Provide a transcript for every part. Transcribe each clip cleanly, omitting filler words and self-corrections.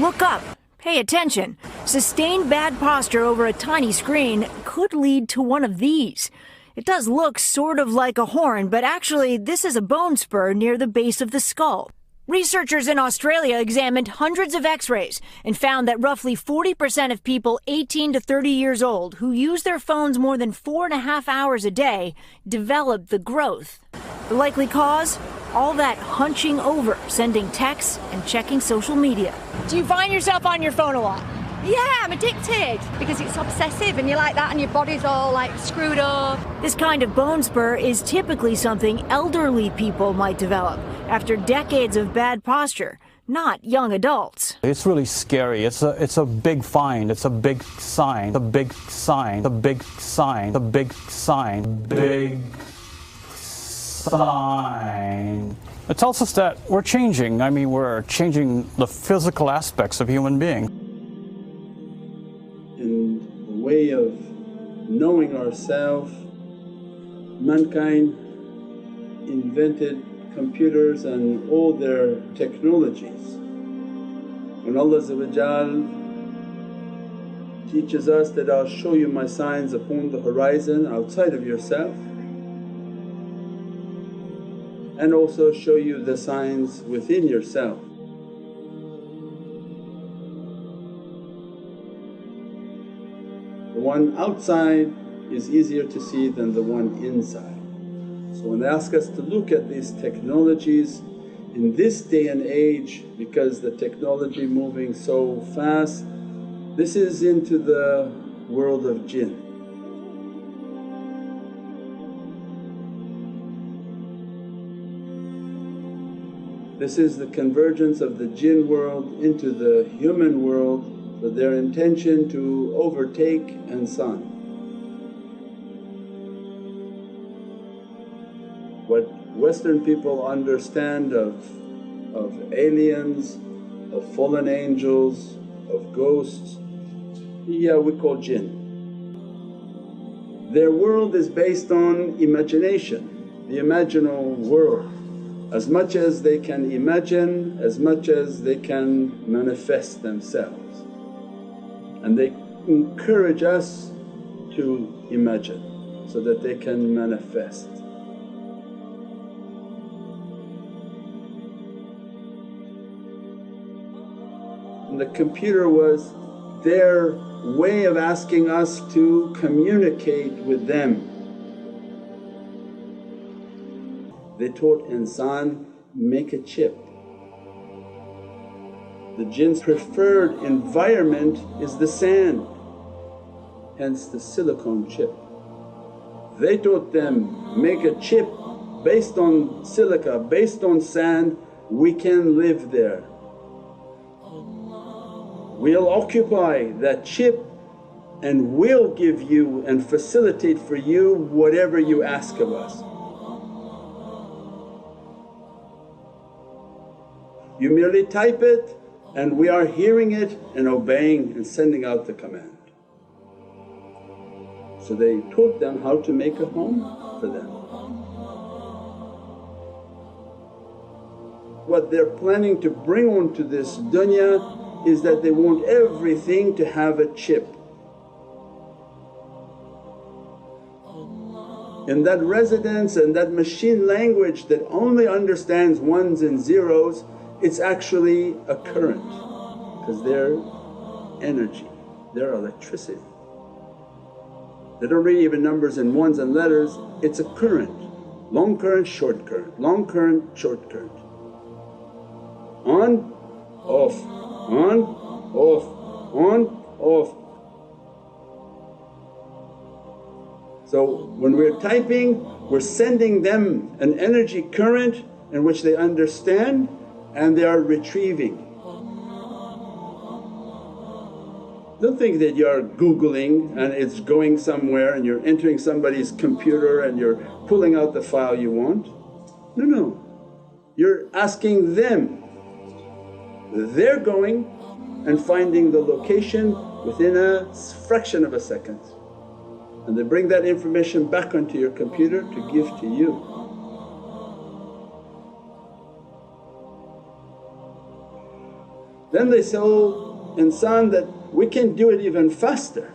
Look up. Pay attention. Sustained bad posture over a tiny screen could lead to one of these. It does look sort of like a horn, but actually this is a bone spur near the base of the skull. Researchers in Australia examined hundreds of x-rays and found that roughly 40% of people 18 to 30 years old who use their phones more than 4.5 hours a day develop the growth. The likely cause? All that hunching over, sending texts and checking social media. Do you find yourself on your phone a lot? Yeah, I'm addicted because it's obsessive and you're like that and your body's all like screwed up. This kind of bone spur is typically something elderly people might develop after decades of bad posture, not young adults. It's really scary. It's a big find. It's a big sign. A big sign. A big sign. A big sign. Big sign. It tells us that we're changing. I mean, we're changing the physical aspects of human being. In the way of knowing ourselves, mankind invented computers and all their technologies. When Allah teaches us that, I'll show you my signs upon the horizon outside of yourself, and also show you the signs within yourself. The one outside is easier to see than the one inside. So when they ask us to look at these technologies in this day and age, because the technology moving so fast, this is into the world of Jinn. This is the convergence of the Jinn world into the human world for their intention to overtake and son. What Western people understand of aliens, of fallen angels, of ghosts, yeah, we call Jinn. Their world is based on imagination, the imaginal world. As much as they can imagine, as much as they can manifest themselves. And they encourage us to imagine so that they can manifest. And the computer was their way of asking us to communicate with them. They taught insan, make a chip. The Jinn's preferred environment is the sand, hence the silicone chip. They taught them, make a chip based on silica, based on sand, we can live there. We'll occupy that chip and we'll give you and facilitate for you whatever you ask of us. You merely type it and we are hearing it and obeying and sending out the command. So they taught them how to make a home for them. What they're planning to bring onto this dunya is that they want everything to have a chip. In that residence and that machine language that only understands ones and zeros, it's actually a current because they're energy, they're electricity. They don't read even numbers in ones and letters, it's a current, long current, short current, long current, short current. On, off, on, off, on, off. So when we're typing, we're sending them an energy current in which they understand and they are retrieving. Don't think that you're googling and it's going somewhere and you're entering somebody's computer and you're pulling out the file you want. No, no, you're asking them. They're going and finding the location within a fraction of a second, and they bring that information back onto your computer to give to you. Then they say, oh insan, that we can do it even faster,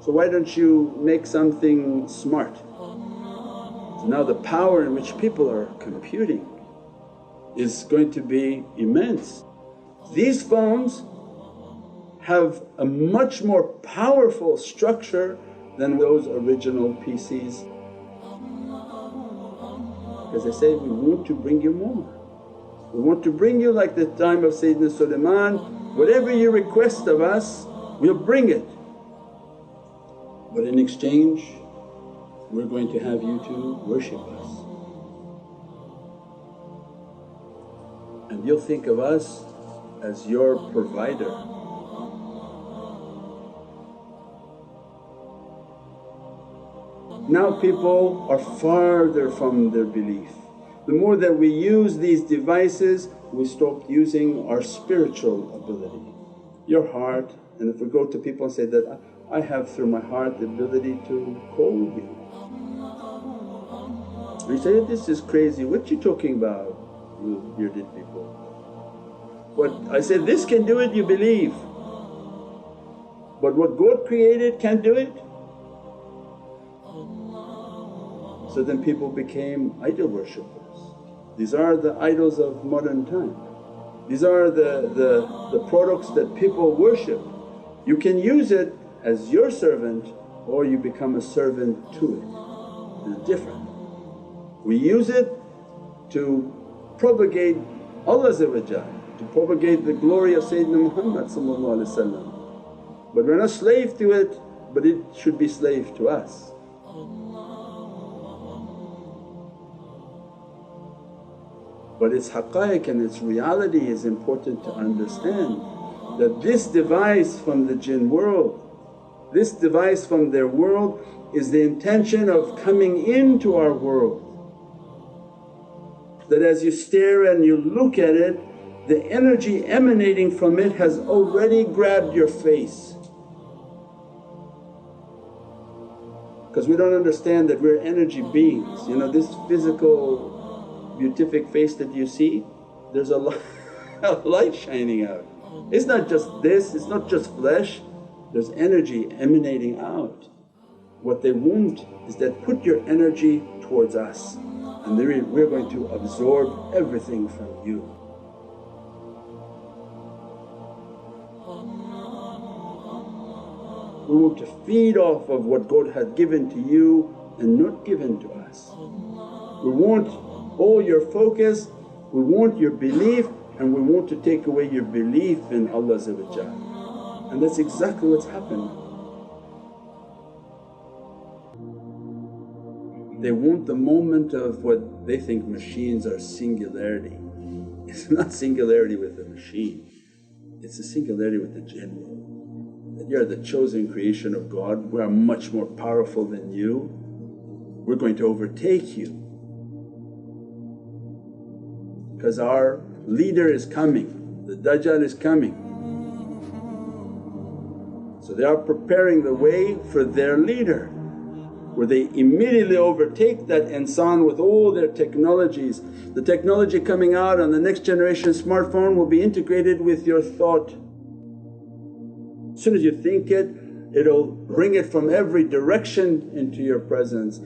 so why don't you make something smart? So now the power in which people are computing is going to be immense. These phones have a much more powerful structure than those original PCs, because they say, we want to bring you more. We want to bring you like the time of Sayyidina Sulaiman, whatever you request of us we'll bring it, but in exchange we're going to have you to worship us. And you'll think of us as your provider. Now people are farther from their belief. The more that we use these devices, we stop using our spiritual ability, your heart. And if we go to people and say that, I have through my heart the ability to call you. We say, this is crazy, what you talking about, you bearded people? But I said, this can do it, you believe, but what God created can't do it. So then people became idol worshippers. These are the idols of modern time. These are the products that people worship. You can use it as your servant or you become a servant to it. It's different. We use it to propagate Allah, to propagate the glory of Sayyidina Muhammad, but we're not slave to it, but it should be slave to us. But its haqqaiq and its reality is important to understand, that this device from the jinn world, this device from their world is the intention of coming into our world. That as you stare and you look at it, the energy emanating from it has already grabbed your face. Because we don't understand that we're energy beings. This physical beatific face that you see, there's a light shining out. It's not just this, it's not just flesh, there's energy emanating out. What they want is that put your energy towards us and we're going to absorb everything from you. We want to feed off of what God had given to you and not given to us. We want all your focus, we want your belief, and we want to take away your belief in Allah. And that's exactly what's happened. They want the moment of what they think machines are singularity. It's not singularity with the machine, it's a singularity with the jinn world. That you are the chosen creation of God, we are much more powerful than you, we're going to overtake you. Because our leader is coming, the Dajjal is coming. So they are preparing the way for their leader, where they immediately overtake that insan with all their technologies. The technology coming out on the next generation smartphone will be integrated with your thought. As soon as you think it, it'll bring it from every direction into your presence.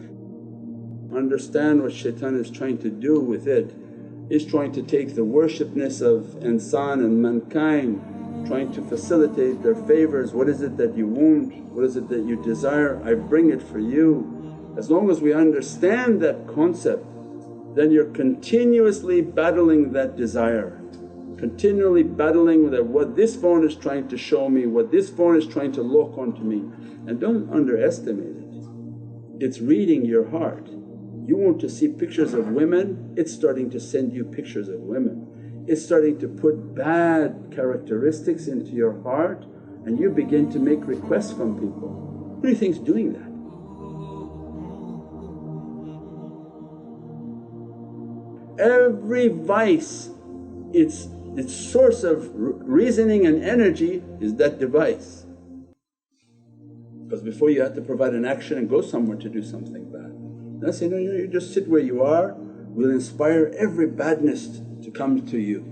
Understand what shaitan is trying to do with it. Is trying to take the worshipness of insan and mankind, trying to facilitate their favours. What is it that you want? What is it that you desire? I bring it for you. As long as we understand that concept, then you're continuously battling that desire, continually battling with what this phone is trying to show me, what this phone is trying to lock onto me. And don't underestimate it, it's reading your heart. You want to see pictures of women, it's starting to send you pictures of women. It's starting to put bad characteristics into your heart and you begin to make requests from people. Who do you think's doing that? Every vice, its source of reasoning and energy is that device. Because before you had to provide an action and go somewhere to do something bad. And I say, no, you just sit where you are, we'll inspire every badness to come to you.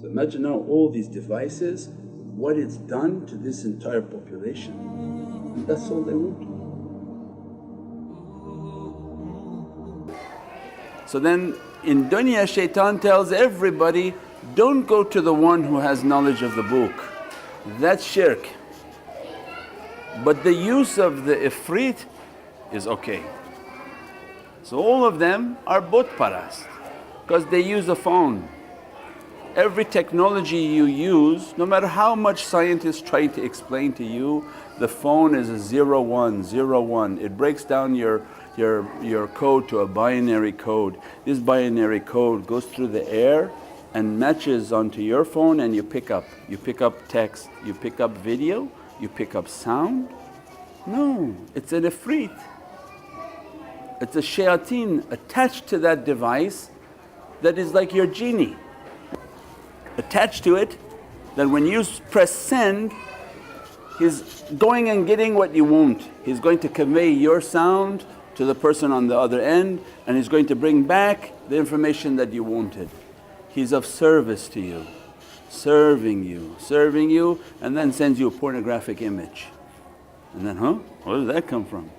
So imagine now all these devices, what it's done to this entire population, and that's all they want. So then in dunya shaitan tells everybody, don't go to the one who has knowledge of the book, that's shirk. But the use of the ifrit is okay. So all of them are bot parast because they use a phone. Every technology you use, no matter how much scientists try to explain to you, the phone is a 0 1 0 1. It breaks down your code to a binary code. This binary code goes through the air and matches onto your phone and you pick up text, you pick up video, you pick up sound. No, it's an ifrit. It's a shayateen attached to that device that is like your genie. Attached to it, that when you press send, he's going and getting what you want. He's going to convey your sound to the person on the other end and he's going to bring back the information that you wanted. He's of service to you, serving you and then sends you a pornographic image. And then, where did that come from?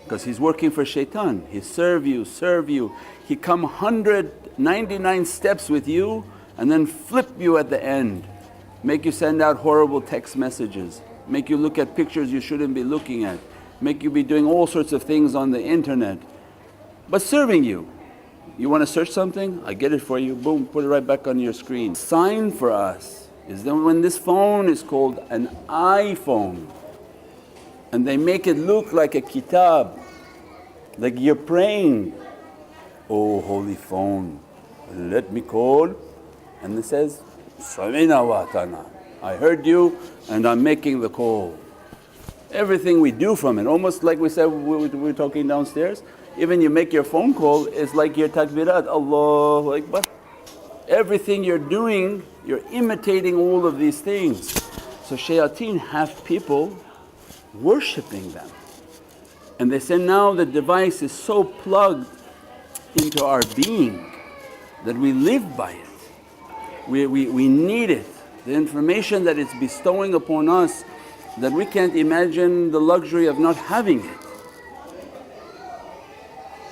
Because he's working for shaitan. He serve you. He come 199 steps with you and then flip you at the end, make you send out horrible text messages, make you look at pictures you shouldn't be looking at, make you be doing all sorts of things on the internet, but serving you. You want to search something? I get it for you, boom, put it right back on your screen. Sign for us is that when this phone is called an iPhone and they make it look like a kitab, like you're praying, oh holy phone, let me call, and it says, Samina wa ata'na, I heard you and I'm making the call. Everything we do from it, almost like we said we were talking downstairs, even you make your phone call, it's like your takbirat, Allahu Akbar. Everything you're doing, you're imitating all of these things. So shayateen have people worshipping them. And they say now the device is so plugged into our being that we live by it. We need it. The information that it's bestowing upon us, that we can't imagine the luxury of not having it.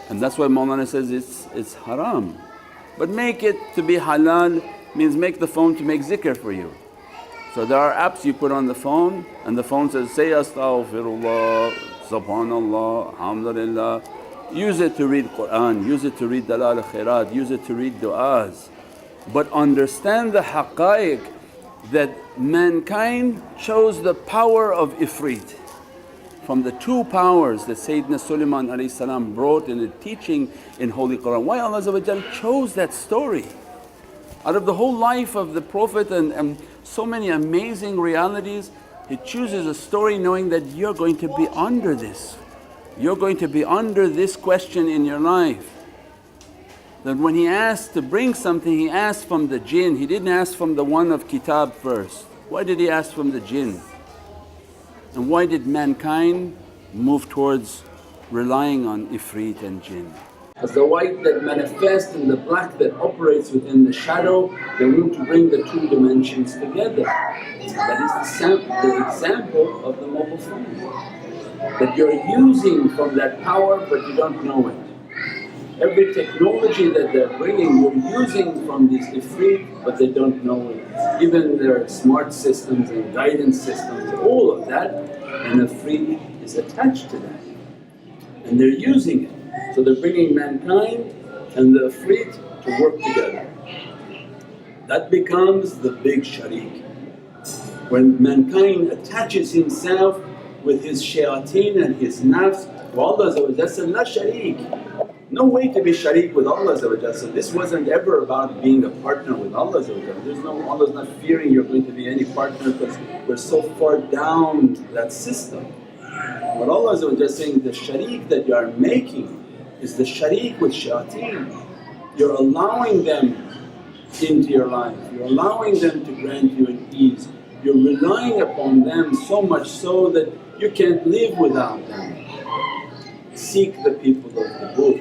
And that's why Mawlana says it's haram. But make it to be halal means make the phone to make zikr for you. So there are apps you put on the phone and the phone says, say astaghfirullah, subhanallah, alhamdulillah. Use it to read Qur'an, use it to read dalal khairat, use it to read du'as. But understand the haqqaiq that mankind chose the power of ifrit. From the two powers that Sayyidina Sulaiman brought in the teaching in Holy Qur'an. Why Allah chose that story? Out of the whole life of the Prophet and so many amazing realities, He chooses a story knowing that you're going to be under this. You're going to be under this question in your life. That when He asked to bring something, He asked from the jinn, He didn't ask from the one of kitab first. Why did He ask from the jinn? And why did mankind move towards relying on ifrit and jinn? As the white that manifests and the black that operates within the shadow, they want to bring the two dimensions together. That is the example of the mobile phone. That you're using from that power but you don't know it. Every technology that they're bringing, you're using from these ifrit but they don't know it. Even their smart systems and guidance systems, all of that, and ifrit is attached to that and they're using it. So they're bringing mankind and the ifrit to work together. That becomes the big sharik. When mankind attaches himself with his shayateen and his nafs to Allah, so la sharik. No way to be sharik with Allah. So this wasn't ever about being a partner with Allah. There's no, Allah's not fearing you're going to be any partner because we're so far down that system. What Allah is saying, the sharik that you are making is the sharik with shayateen. You're allowing them into your life, you're allowing them to grant you an ease. You're relying upon them so much so that you can't live without them. Seek the people of the book,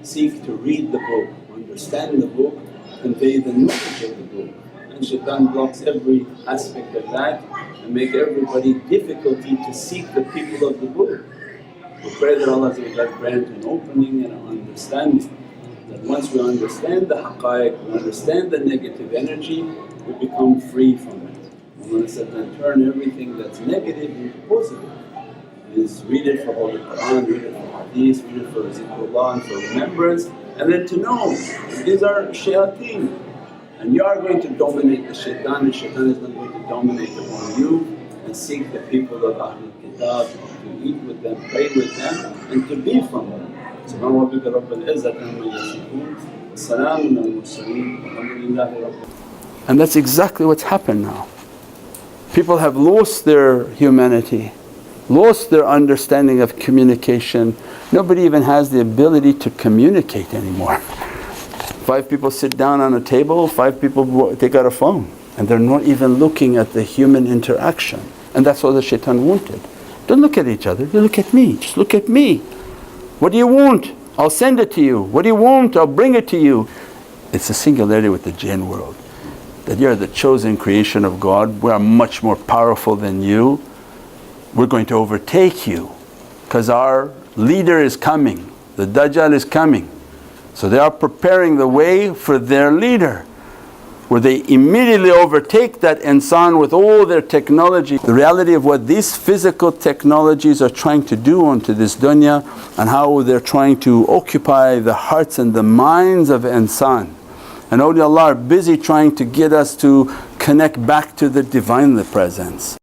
seek to read the book, understand the book, convey the knowledge of the book. and shaitan blocks every aspect of that and make everybody difficulty to seek the people of the book. We pray that Allah grant an opening and an understanding, that once we understand the haqqaiq, we understand the negative energy, we become free from it. Allah said, then turn everything that's negative into positive. Is read it for Holy Qur'an, read it for Hadith, read it for zikrullah and for remembrance, and then to know these are shayateen and you are going to dominate the shaitan and shaitan is not going to dominate upon you, and seek the people of Ahlul Kitab to eat with them, pray with them and to be from them. Subhana rabbika rabbil izzati amma yasifoon, wa salaamun al mursaleen walhamdulillahi rabbil. And that's exactly what's happened now. People have lost their humanity, lost their understanding of communication. Nobody even has the ability to communicate anymore. 5 people sit down on a table, 5 people take out a phone and they're not even looking at the human interaction. And that's what the shaitan wanted. Don't look at each other, you look at me, just look at me. What do you want? I'll send it to you. What do you want? I'll bring it to you. It's a singularity with the jinn world, that you're the chosen creation of God, we are much more powerful than you. We're going to overtake you because our leader is coming, the Dajjal is coming. So they are preparing the way for their leader, where they immediately overtake that insan with all their technology. The reality of what these physical technologies are trying to do onto this dunya and how they're trying to occupy the hearts and the minds of insan. And awliyaullah are busy trying to get us to connect back to the Divinely Presence.